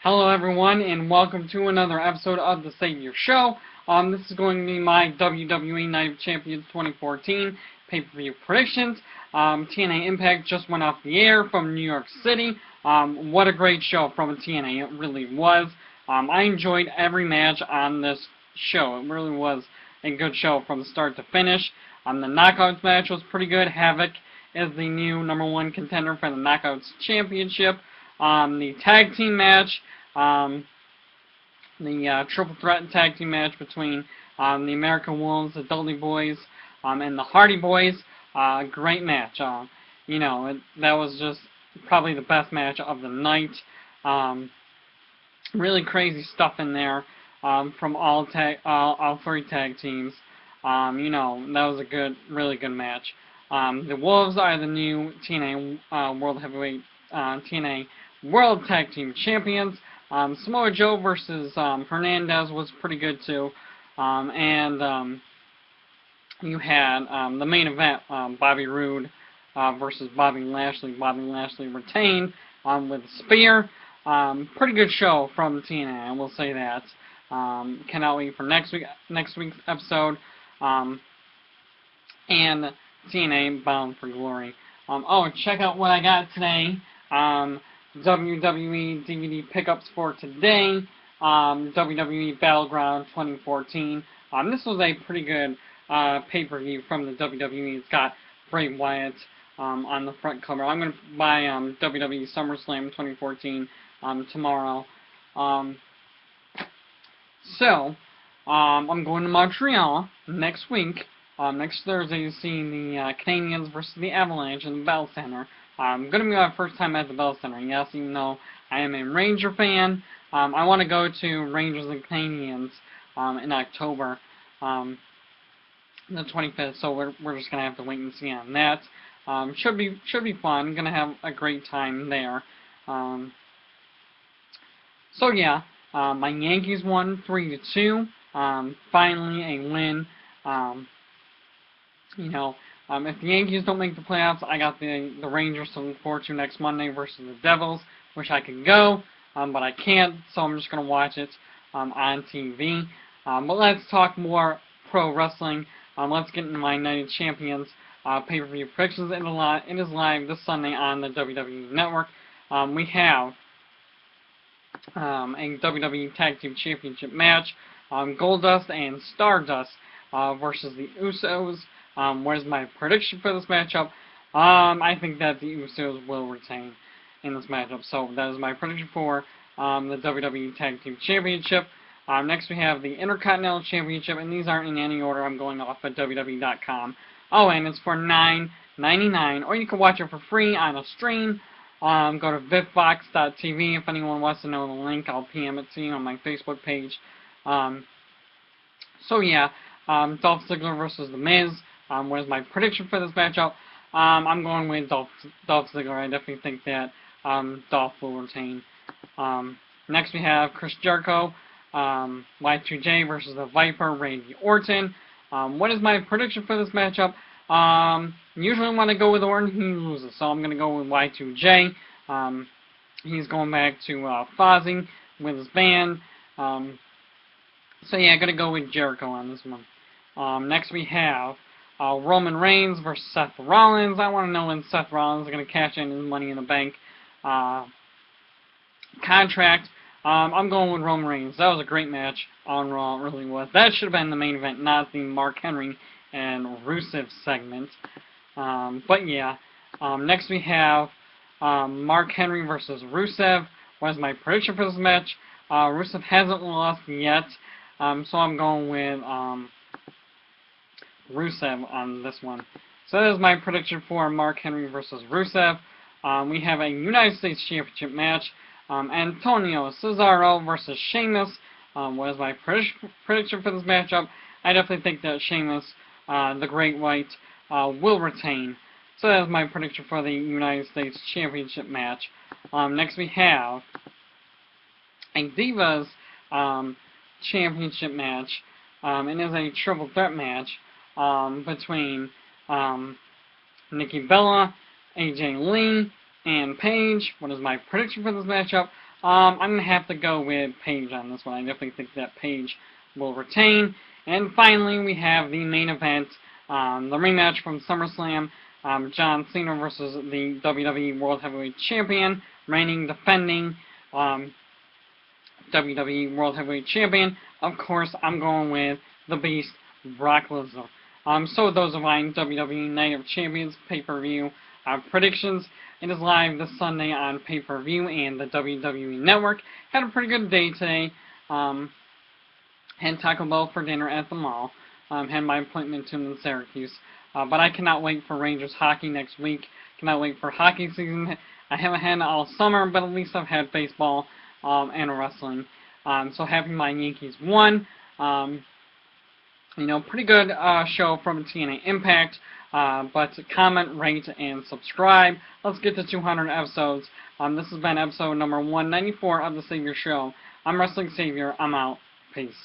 Hello everyone, and welcome to another episode of the Saviour Show. This is going to be my WWE Night of Champions 2014 pay-per-view predictions. TNA Impact just went off the air from New York City. What a great show from TNA, it really was. I enjoyed every match on this show. It really was a good show from start to finish. The Knockouts match was pretty good. Havoc is the new #1 contender for the Knockouts Championship. The tag team match, the triple threat tag team match between the American Wolves, the Dudley Boys, and the Hardy Boys. Great match. That was just probably the best match of the night. Really crazy stuff in there from all three tag teams. That was a really good match. The Wolves are the new TNA TNA World Tag Team Champions. Samoa Joe versus Hernandez was pretty good too. You had the main event, Bobby Roode versus Bobby Lashley. Bobby Lashley retained with a spear. Pretty good show from TNA, I will say that. Cannot wait for next week's episode. And TNA Bound for Glory. Check out what I got today. WWE DVD pickups for today. WWE Battleground 2014. This was a pretty good pay-per-view from the WWE. It's got Bray Wyatt on the front cover. I'm going to buy WWE SummerSlam 2014 tomorrow. I'm going to Montreal next week. Next Thursday to see the Canadiens versus the Avalanche in the Bell Center. Going to be my first time at the Bell Center. Yes, even though I am a Ranger fan, I want to go to Rangers and Canadiens in October, the 25th. So we're just gonna have to wait and see on that. Should be fun. Gonna have a great time there. My Yankees won 3-2. Finally a win. If the Yankees don't make the playoffs, I got the Rangers to look forward to next Monday versus the Devils. Wish I could go, but I can't, so I'm just going to watch it on TV. But let's talk more pro wrestling. Let's get into my Night of Champions pay-per-view predictions. It is live this Sunday on the WWE Network. We have a WWE Tag Team Championship match. Goldust and Stardust versus the Usos. What is my prediction for this matchup? I think that the Usos will retain in this matchup. So that is my prediction for the WWE Tag Team Championship. Next we have the Intercontinental Championship, and these aren't in any order. I'm going off at WWE.com. And it's for $9.99, or you can watch it for free on a stream. Go to VipBox.tv. If anyone wants to know the link, I'll PM it to you on my Facebook page. Dolph Ziggler versus The Miz. What is my prediction for this matchup? I'm going with Dolph Ziggler. I definitely think that Dolph will retain. Next we have Chris Jericho, Y2J versus the Viper, Randy Orton. What is my prediction for this matchup? Usually when I go with Orton, he loses, so I'm going to go with Y2J. He's going back to Fozzy with his band. I'm going to go with Jericho on this one. Next we have Roman Reigns versus Seth Rollins. I want to know when Seth Rollins is going to cash in his Money in the Bank contract. I'm going with Roman Reigns. That was a great match on Raw. It really was. That should have been the main event, not the Mark Henry and Rusev segment. Next we have Mark Henry versus Rusev. What is my prediction for this match? Rusev hasn't lost yet, so I'm going with Rusev on this one. So that is my prediction for Mark Henry versus Rusev. We have a United States Championship match. Antonio Cesaro versus Sheamus. What is my prediction for this matchup? I definitely think that Sheamus, the Great White, will retain. So that is my prediction for the United States Championship match. Next we have a Divas Championship match. It is a triple threat match between Nikki Bella, AJ Lee, and Paige. What is my prediction for this matchup? I'm going to have to go with Paige on this one. I definitely think that Paige will retain. And finally, we have the main event, the rematch from SummerSlam, John Cena versus the WWE World Heavyweight Champion, reigning, defending WWE World Heavyweight Champion. Of course, I'm going with the Beast, Brock Lesnar. So those are my WWE Night of Champions pay-per-view predictions. It is live this Sunday on pay-per-view and the WWE Network. Had a pretty good day today. Had Taco Bell for dinner at the mall. Had my appointment tuned in Syracuse. But I cannot wait for Rangers hockey next week. Cannot wait for hockey season. I haven't had it all summer, but at least I've had baseball and wrestling. So happy my Yankees won. Pretty good show from TNA Impact. But comment, rate, and subscribe. Let's get to 200 episodes. This has been episode number 194 of The Saviour Show. I'm Wrestling Savior. I'm out. Peace.